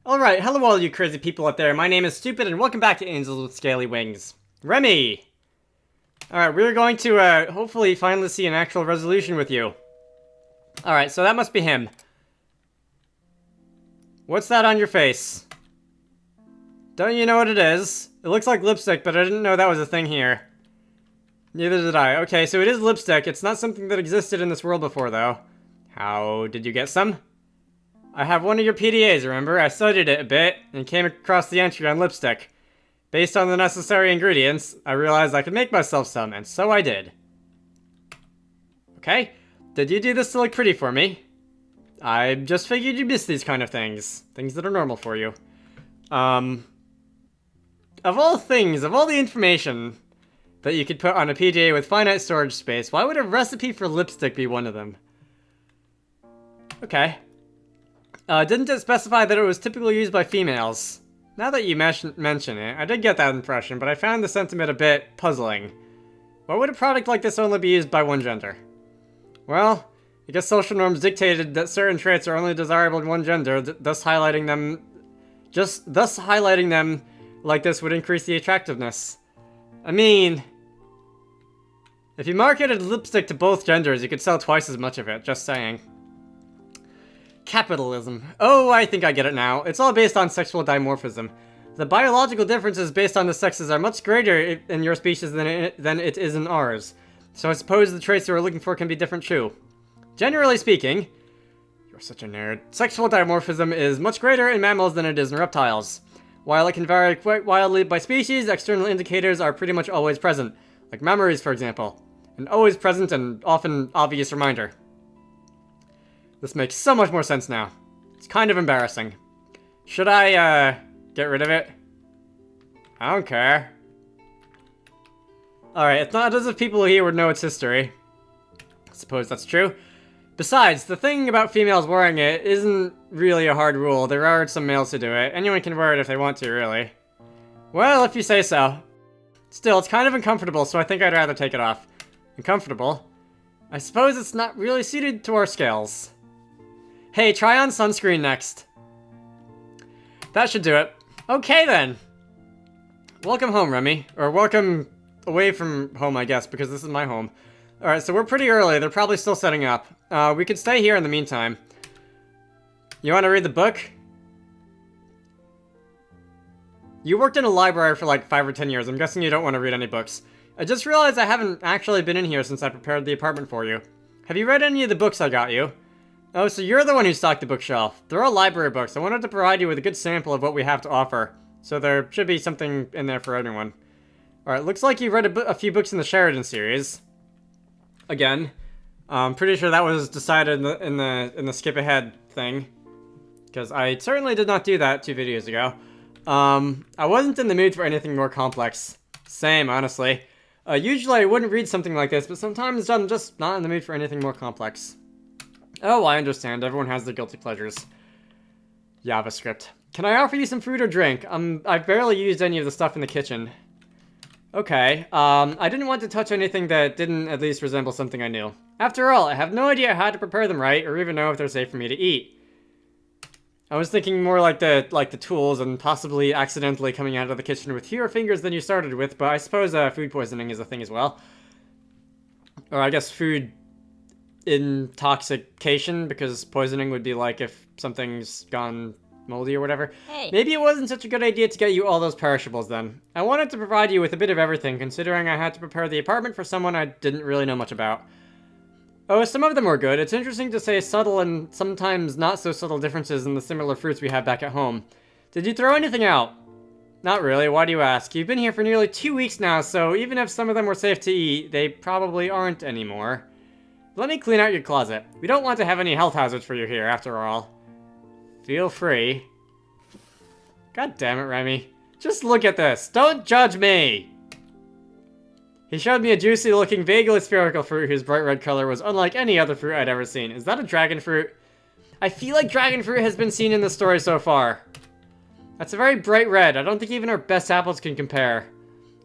Alright, hello all you crazy people out there. My name is Stupid and welcome back to Angels with Scaly Wings. Remy! Alright, we're going to hopefully finally see an actual resolution with you. Alright, so that must be him. What's that on your face? Don't you know what it is? It looks like lipstick, but I didn't know that was a thing here. Neither did I. Okay, so it is lipstick. It's not something that existed in this world before, though. How did you get some? I have one of your PDAs, remember? I studied it a bit, and came across the entry on lipstick. Based on the necessary ingredients, I realized I could make myself some, and so I did. Okay, did you do this to look pretty for me? I just figured you miss these kind of things. Things that are normal for you. Of all things, of all the information that you could put on a PDA with finite storage space, why would a recipe for lipstick be one of them? Okay. Didn't it specify that it was typically used by females? Now that you mention it, I did get that impression, but I found the sentiment a bit puzzling. Why would a product like this only be used by one gender? Well, I guess social norms dictated that certain traits are only desirable in one gender, thus highlighting them like this would increase the attractiveness. I mean, if you marketed lipstick to both genders, you could sell twice as much of it, just saying. Capitalism. Oh, I think I get it now. It's all based on sexual dimorphism. The biological differences based on the sexes are much greater in your species than it is in ours. So I suppose the traits we're looking for can be different too. Generally speaking, you're such a nerd. Sexual dimorphism is much greater in mammals than it is in reptiles. While it can vary quite wildly by species, external indicators are pretty much always present. Like memories, for example. An always present and often obvious reminder. This makes so much more sense now. It's kind of embarrassing. Should I, get rid of it? I don't care. Alright, it's not as if people here would know its history. I suppose that's true. Besides, the thing about females wearing it isn't really a hard rule. There are some males who do it. Anyone can wear it if they want to, really. Well, if you say so. Still, it's kind of uncomfortable, so I think I'd rather take it off. Uncomfortable? I suppose it's not really suited to our scales. Hey, try on sunscreen next. That should do it. Okay, then. Welcome home, Remy. Or welcome away from home, I guess, because this is my home. Alright, so we're pretty early. They're probably still setting up. We could stay here in the meantime. You want to read the book? You worked in a library for like 5 or 10 years. I'm guessing you don't want to read any books. I just realized I haven't actually been in here since I prepared the apartment for you. Have you read any of the books I got you? Oh, so you're the one who stocked the bookshelf. They're all library books. I wanted to provide you with a good sample of what we have to offer. So there should be something in there for everyone. Alright, looks like you read a few books in the Sheridan series. Again. I'm pretty sure that was decided in the skip ahead thing. Because I certainly did not do that 2 videos ago. I wasn't in the mood for anything more complex. Same, honestly. Usually I wouldn't read something like this, but sometimes I'm just not in the mood for anything more complex. Oh, I understand. Everyone has their guilty pleasures. JavaScript. Can I offer you some food or drink? I've barely used any of the stuff in the kitchen. Okay, I didn't want to touch anything that didn't at least resemble something I knew. After all, I have no idea how to prepare them right, or even know if they're safe for me to eat. I was thinking more like the tools and possibly accidentally coming out of the kitchen with fewer fingers than you started with, but I suppose food poisoning is a thing as well. Or I guess food intoxication, because poisoning would be like if something's gone moldy or whatever. Hey. Maybe it wasn't such a good idea to get you all those perishables then. I wanted to provide you with a bit of everything, considering I had to prepare the apartment for someone I didn't really know much about. Oh, some of them were good. It's interesting to say subtle and sometimes not so subtle differences in the similar fruits we have back at home. Did you throw anything out? Not really. Why do you ask? You've been here for nearly 2 weeks now, so even if some of them were safe to eat, they probably aren't anymore. Let me clean out your closet. We don't want to have any health hazards for you here, after all. Feel free. God damn it, Remy. Just look at this. Don't judge me! He showed me a juicy-looking, vaguely spherical fruit whose bright red color was unlike any other fruit I'd ever seen. Is that a dragon fruit? I feel like dragon fruit has been seen in the story so far. That's a very bright red. I don't think even our best apples can compare.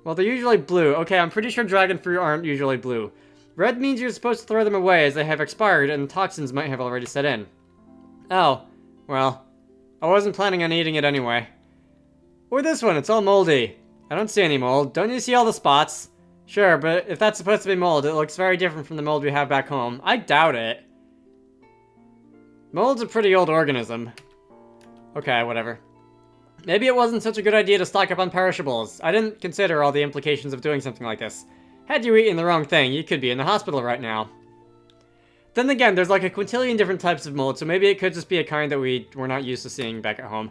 Well, they're usually blue. Okay, I'm pretty sure dragon fruit aren't usually blue. Red means you're supposed to throw them away as they have expired and toxins might have already set in. Oh, well, I wasn't planning on eating it anyway. Or this one, it's all moldy. I don't see any mold. Don't you see all the spots? Sure, but if that's supposed to be mold, it looks very different from the mold we have back home. I doubt it. Mold's a pretty old organism. Okay, whatever. Maybe it wasn't such a good idea to stock up on perishables. I didn't consider all the implications of doing something like this. Had you eaten the wrong thing, you could be in the hospital right now. Then again, there's like a quintillion different types of mold, so maybe it could just be a kind that we're not used to seeing back at home.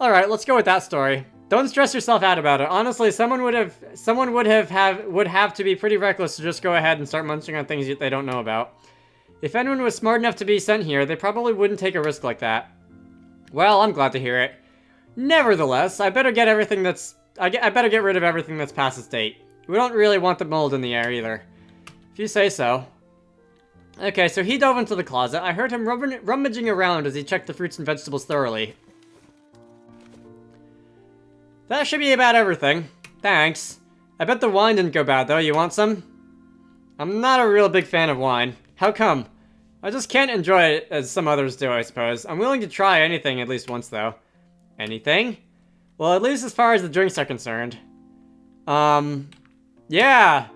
Alright, let's go with that story. Don't stress yourself out about it. Honestly, someone would have to be pretty reckless to just go ahead and start munching on things they don't know about. If anyone was smart enough to be sent here, they probably wouldn't take a risk like that. Well, I'm glad to hear it. Nevertheless, I better get everything that's... I better get rid of everything that's past its date. We don't really want the mold in the air either. If you say so. Okay, so he dove into the closet. I heard him rummaging around as he checked the fruits and vegetables thoroughly. That should be about everything. Thanks. I bet the wine didn't go bad, though. You want some? I'm not a real big fan of wine. How come? I just can't enjoy it as some others do, I suppose. I'm willing to try anything at least once, though. Anything? Well, at least as far as the drinks are concerned. Yeah!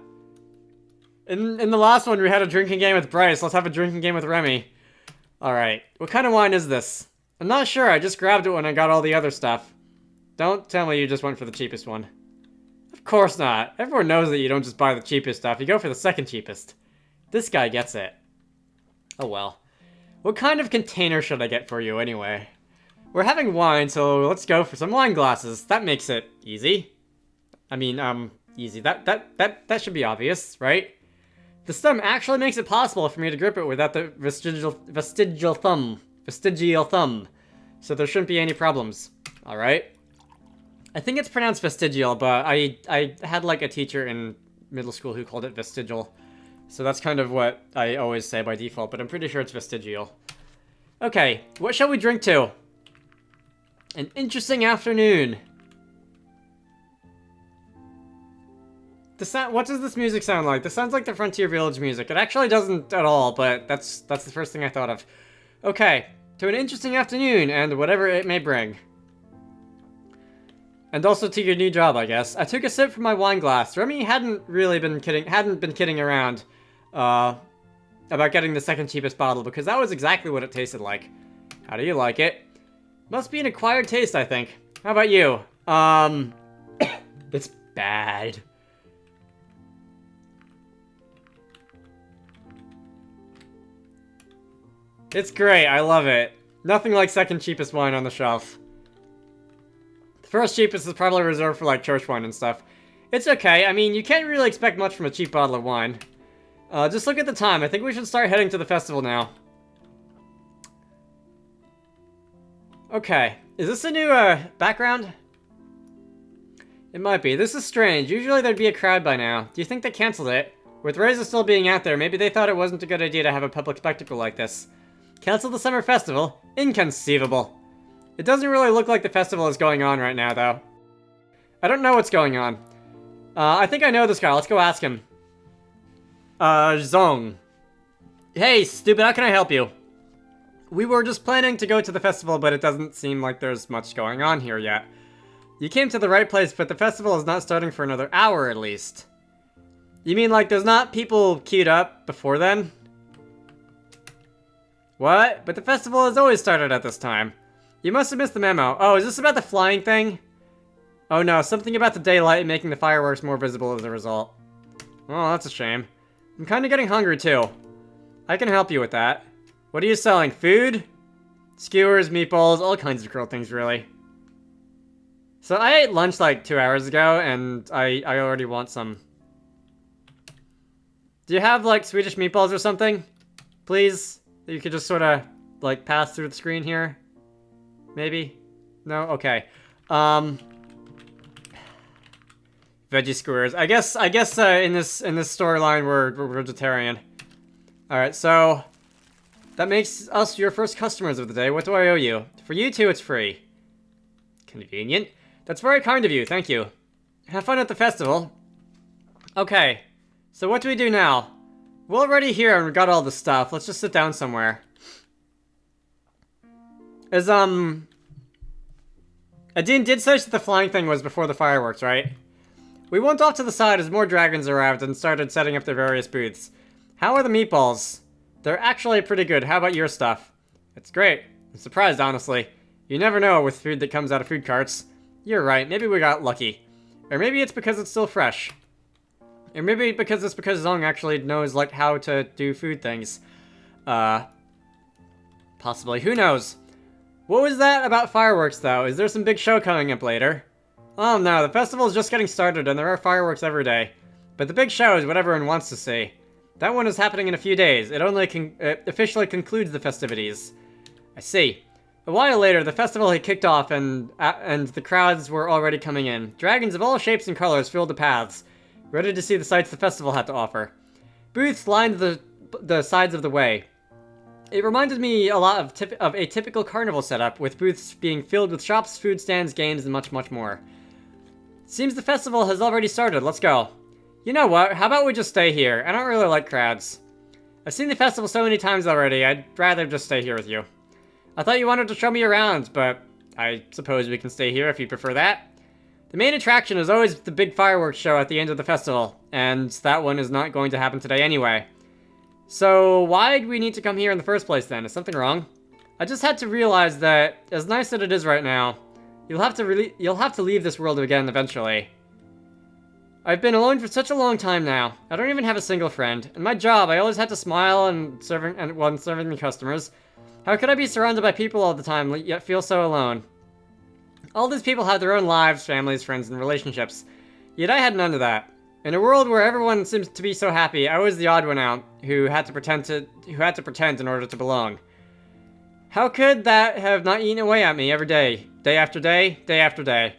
In the last one, we had a drinking game with Bryce. Let's have a drinking game with Remy. Alright. What kind of wine is this? I'm not sure. I just grabbed it when I got all the other stuff. Don't tell me you just went for the cheapest one. Of course not. Everyone knows that you don't just buy the cheapest stuff. You go for the second cheapest. This guy gets it. Oh well. What kind of container should I get for you anyway? We're having wine, so let's go for some wine glasses. That makes it easy. I mean, easy. That should be obvious, right? The stem actually makes it possible for me to grip it without the vestigial thumb. So there shouldn't be any problems. Alright. I think it's pronounced vestigial, but I had like a teacher in middle school who called it vestigial. So that's kind of what I always say by default, but I'm pretty sure it's vestigial. Okay, what shall we drink to? An interesting afternoon. What does this music sound like? This sounds like the Frontier Village music. It actually doesn't at all, but that's the first thing I thought of. Okay, to an interesting afternoon, and whatever it may bring. And also to your new job, I guess. I took a sip from my wine glass. Remy hadn't been kidding around about getting the second cheapest bottle, because that was exactly what it tasted like. How do you like it? Must be an acquired taste, I think. How about you? It's bad. It's great, I love it. Nothing like second cheapest wine on the shelf. The first cheapest is probably reserved for like church wine and stuff. It's okay, I mean, you can't really expect much from a cheap bottle of wine. Just look at the time, I think we should start heading to the festival now. Okay, is this a new, background? It might be. This is strange. Usually there'd be a crowd by now. Do you think they canceled it? With Reza still being out there, maybe they thought it wasn't a good idea to have a public spectacle like this. Cancel the summer festival? Inconceivable. It doesn't really look like the festival is going on right now, though. I don't know what's going on. I think I know this guy. Let's go ask him. Zong. Hey, stupid, how can I help you? We were just planning to go to the festival, but it doesn't seem like there's much going on here yet. You came to the right place, but the festival is not starting for another hour, at least. You mean like there's not people queued up before then? What? But the festival has always started at this time. You must have missed the memo. Oh, is this about the flying thing? Oh no, something about the daylight making the fireworks more visible as a result. Oh, that's a shame. I'm kind of getting hungry too. I can help you with that. What are you selling? Food? Skewers, meatballs, all kinds of cool things, really. So I ate lunch like 2 hours ago, and I already want some. Do you have like Swedish meatballs or something? Please? That you could just sort of like pass through the screen here? Maybe? No? Okay. Veggie skewers. I guess in this storyline we're vegetarian. Alright, so that makes us your first customers of the day. What do I owe you? For you two, it's free. Convenient. That's very kind of you, thank you. Have fun at the festival. Okay, so what do we do now? We're already here and we got all the stuff. Let's just sit down somewhere. Is, Adine did say that the flying thing was before the fireworks, right? We went off to the side as more dragons arrived and started setting up their various booths. How are the meatballs? They're actually pretty good. How about your stuff? It's great. I'm surprised, honestly. You never know with food that comes out of food carts. You're right, maybe we got lucky. Or maybe it's because it's still fresh. Or maybe because Zong actually knows, like, how to do food things. Possibly. Who knows? What was that about fireworks, though? Is there some big show coming up later? Oh no, the festival is just getting started and there are fireworks every day. But the big show is what everyone wants to see. That one is happening in a few days. It officially concludes the festivities. I see. A while later, the festival had kicked off and the crowds were already coming in. Dragons of all shapes and colors filled the paths, ready to see the sights the festival had to offer. Booths lined the sides of the way. It reminded me a lot of a typical carnival setup, with booths being filled with shops, food stands, games, and much, much more. Seems the festival has already started. Let's go. You know what? How about we just stay here? I don't really like crowds. I've seen the festival so many times already, I'd rather just stay here with you. I thought you wanted to show me around, but I suppose we can stay here if you prefer that. The main attraction is always the big fireworks show at the end of the festival, and that one is not going to happen today anyway. So why do we need to come here in the first place then? Is something wrong? I just had to realize that, as nice as it is right now, you'll have to leave this world again eventually. I've been alone for such a long time now. I don't even have a single friend. In my job, I always had to smile when serving the customers. How could I be surrounded by people all the time, yet feel so alone? All these people have their own lives, families, friends, and relationships. Yet I had none of that. In a world where everyone seems to be so happy, I was the odd one out, who had to pretend in order to belong. How could that have not eaten away at me every day, day after day, day after day?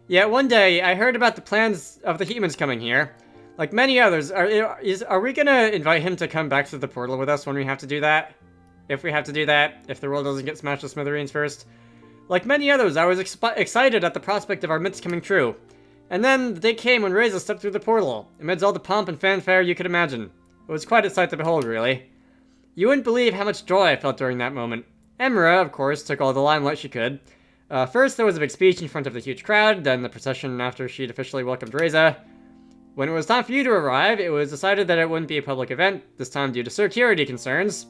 Yet one day, I heard about the plans of the humans coming here. Like many others, are we gonna invite him to come back through the portal with us when we have to do that? If we have to do that, if the world doesn't get smashed to smithereens first? Like many others, I was excited at the prospect of our myths coming true. And then the day came when Reza stepped through the portal, amidst all the pomp and fanfare you could imagine. It was quite a sight to behold, really. You wouldn't believe how much joy I felt during that moment. Emra, of course, took all the limelight she could. First, there was a big speech in front of the huge crowd, then the procession after she'd officially welcomed Reza. When it was time for you to arrive, it was decided that it wouldn't be a public event, this time due to security concerns.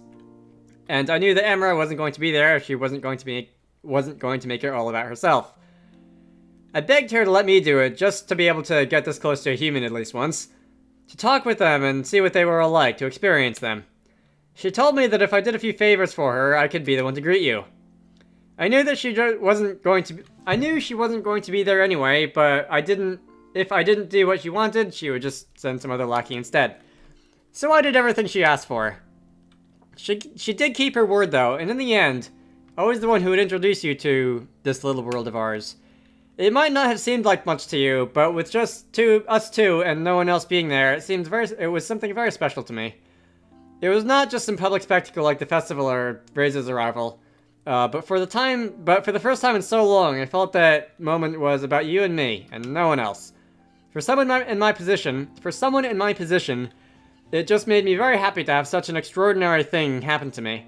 And I knew that Emra wasn't going to be there if she wasn't going to make it all about herself. I begged her to let me do it, just to be able to get this close to a human at least once. To talk with them and see what they were all like, to experience them. She told me that if I did a few favors for her, I could be the one to greet you. I knew that she wasn't going to be there anyway, but if I didn't do what she wanted, she would just send some other lackey instead. So I did everything she asked for. She did keep her word though, and in the end, I was the one who would introduce you to this little world of ours. It might not have seemed like much to you, but with just us two and no one else being there, it was something very special to me. It was not just some public spectacle like the festival or Reza's arrival, but for the first time in so long, I felt that moment was about you and me, and no one else. For someone in my position, it just made me very happy to have such an extraordinary thing happen to me.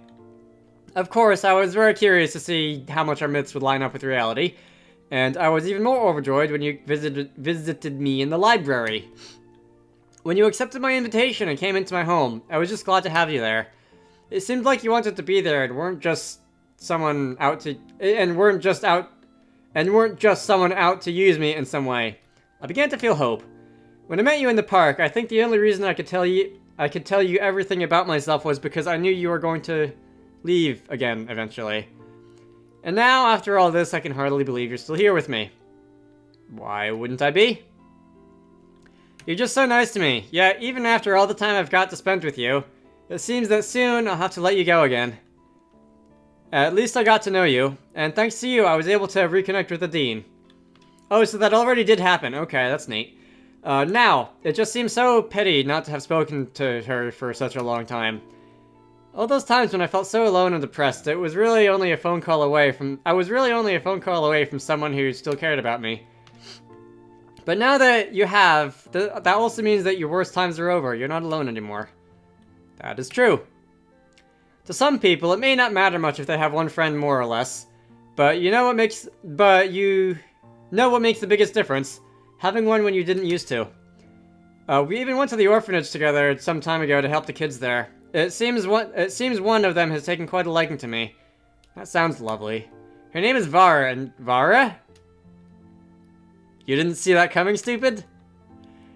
Of course, I was very curious to see how much our myths would line up with reality, and I was even more overjoyed when you visited me in the library. When you accepted my invitation and came into my home, I was just glad to have you there. It seemed like you wanted to be there and weren't just someone out to use me in some way. I began to feel hope. When I met you in the park, I think the only reason I could tell you everything about myself was because I knew you were going to leave again eventually. And now, after all this, I can hardly believe you're still here with me. Why wouldn't I be? You're just so nice to me, yet even after all the time I've got to spend with you, it seems that soon I'll have to let you go again. At least I got to know you, and thanks to you I was able to reconnect with the Dean. Oh, so that already did happen. Okay, that's neat. Now, it just seems so petty not to have spoken to her for such a long time. All those times when I felt so alone and depressed, I was really only a phone call away from someone who still cared about me. But now that you have, that also means that your worst times are over. You're not alone anymore. That is true. To some people, it may not matter much if they have one friend more or less. But you know what makes the biggest difference? Having one when you didn't used to. We even went to the orphanage together some time ago to help the kids there. It seems one of them has taken quite a liking to me. That sounds lovely. Her name is Vara, and Vara? You didn't see that coming, stupid?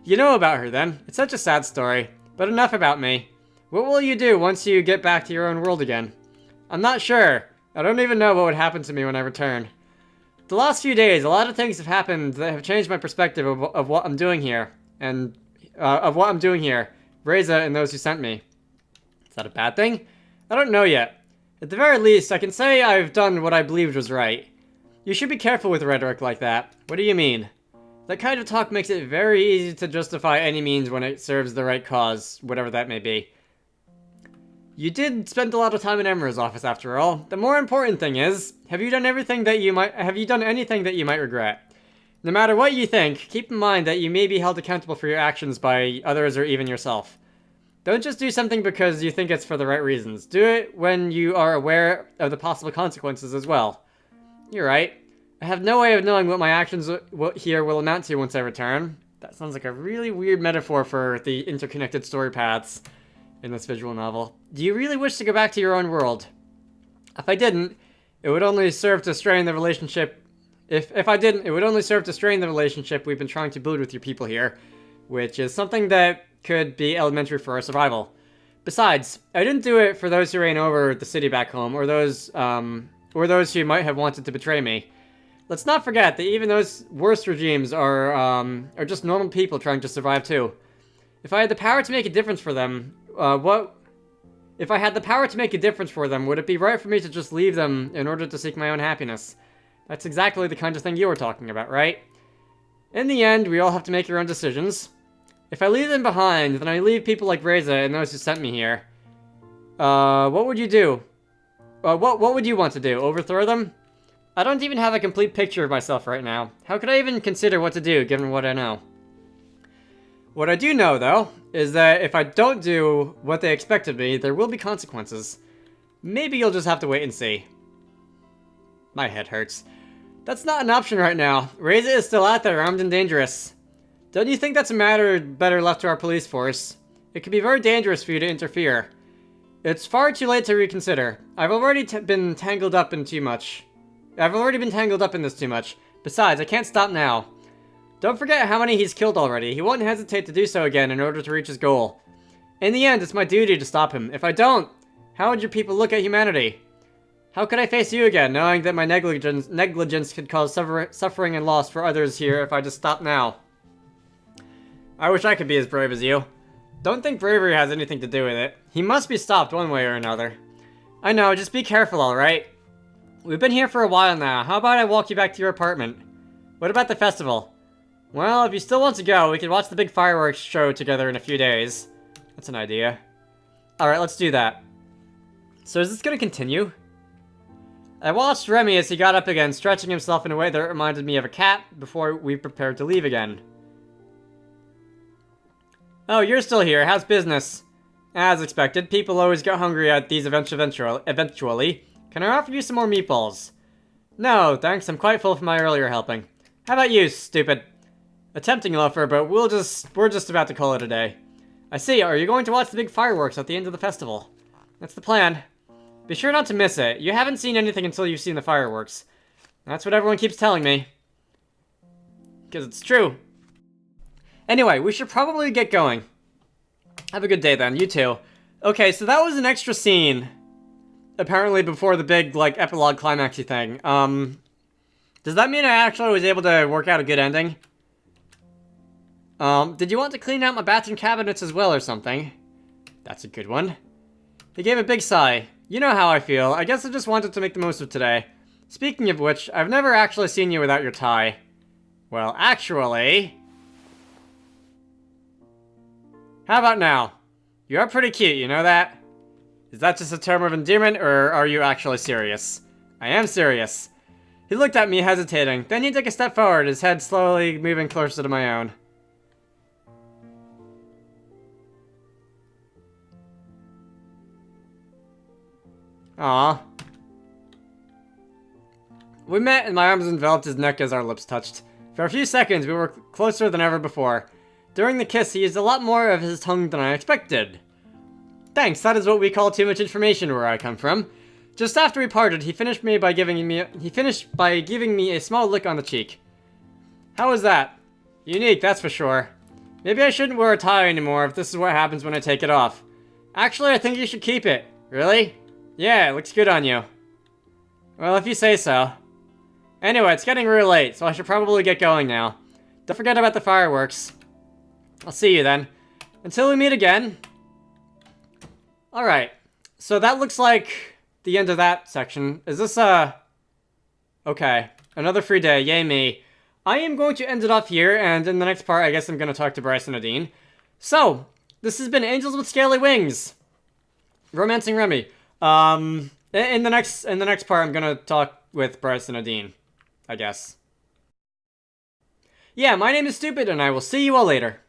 You know about her then. It's such a sad story. But enough about me. What will you do once you get back to your own world again? I'm not sure. I don't even know what would happen to me when I return. The last few days, a lot of things have happened that have changed my perspective of what I'm doing here. And, Reza and those who sent me. Is that a bad thing? I don't know yet. At the very least, I can say I've done what I believed was right. You should be careful with rhetoric like that. What do you mean? That kind of talk makes it very easy to justify any means when it serves the right cause, whatever that may be. You did spend a lot of time in Emra's office after all. The more important thing is, have you done anything that you might regret? No matter what you think, keep in mind that you may be held accountable for your actions by others or even yourself. Don't just do something because you think it's for the right reasons. Do it when you are aware of the possible consequences as well. You're right. I have no way of knowing what my actions here will amount to once I return. That sounds like a really weird metaphor for the interconnected story paths in this visual novel. Do you really wish to go back to your own world? If I didn't, it would only serve to strain the relationship. If I didn't, it would only serve to strain the relationship we've been trying to build with your people here, which is something that could be elementary for our survival. Besides, I didn't do it for those who reign over the city back home, or those who might have wanted to betray me. Let's not forget that even those worst regimes are just normal people trying to survive too. If I had the power to make a difference for them, would it be right for me to just leave them in order to seek my own happiness? That's exactly the kind of thing you were talking about, right? In the end, we all have to make our own decisions. If I leave them behind, then I leave people like Reza and those who sent me here. What would you do? What would you want to do? Overthrow them? I don't even have a complete picture of myself right now. How could I even consider what to do, given what I know? What I do know, though, is that if I don't do what they expect of me, there will be consequences. Maybe you'll just have to wait and see. My head hurts. That's not an option right now. Reza is still out there, armed and dangerous. Don't you think that's a matter better left to our police force? It could be very dangerous for you to interfere. It's far too late to reconsider. I've already been tangled up in this too much. Besides, I can't stop now. Don't forget how many he's killed already. He won't hesitate to do so again in order to reach his goal. In the end, it's my duty to stop him. If I don't, how would your people look at humanity? How could I face you again, knowing that my negligence could cause suffering and loss for others here if I just stop now? I wish I could be as brave as you. Don't think bravery has anything to do with it. He must be stopped one way or another. I know, just be careful, alright? We've been here for a while now. How about I walk you back to your apartment? What about the festival? Well, if you still want to go, we could watch the big fireworks show together in a few days. That's an idea. Alright, let's do that. So is this gonna continue? I watched Remy as he got up again, stretching himself in a way that reminded me of a cat before we prepared to leave again. Oh, you're still here. How's business? As expected, people always get hungry at these events eventually. Can I offer you some more meatballs? No, thanks. I'm quite full from my earlier helping. How about you, stupid? A tempting offer, but we're just about to call it a day. I see. Are you going to watch the big fireworks at the end of the festival? That's the plan. Be sure not to miss it. You haven't seen anything until you've seen the fireworks. That's what everyone keeps telling me. Because it's true. Anyway, we should probably get going. Have a good day then. You too. Okay, so that was an extra scene. Apparently before the big, like, epilogue climaxy thing. Does that mean I actually was able to work out a good ending? Did you want to clean out my bathroom cabinets as well or something? That's a good one. He gave a big sigh. You know how I feel. I guess I just wanted to make the most of today. Speaking of which, I've never actually seen you without your tie. Well, actually... How about now? You are pretty cute, you know that? Is that just a term of endearment, or are you actually serious? I am serious. He looked at me, hesitating. Then he took a step forward, his head slowly moving closer to my own. Aww. We met and my arms enveloped his neck as our lips touched. For a few seconds, we were closer than ever before. During the kiss, he used a lot more of his tongue than I expected. Thanks, that is what we call too much information where I come from. Just after we parted, he finished by giving me a small lick on the cheek. How was that? Unique, that's for sure. Maybe I shouldn't wear a tie anymore if this is what happens when I take it off. Actually, I think you should keep it. Really? Yeah, it looks good on you. Well, if you say so. Anyway, it's getting real late, so I should probably get going now. Don't forget about the fireworks. I'll see you then. Until we meet again. Alright, so that looks like the end of that section. Is this, okay, another free day, yay me. I am going to end it off here, and in the next part, I guess I'm going to talk to Bryce and Nadine. So, this has been Angels with Scaly Wings. Romancing Remy. In the next part, I'm going to talk with Bryce and Nadine, I guess. Yeah, my name is Stupid, and I will see you all later.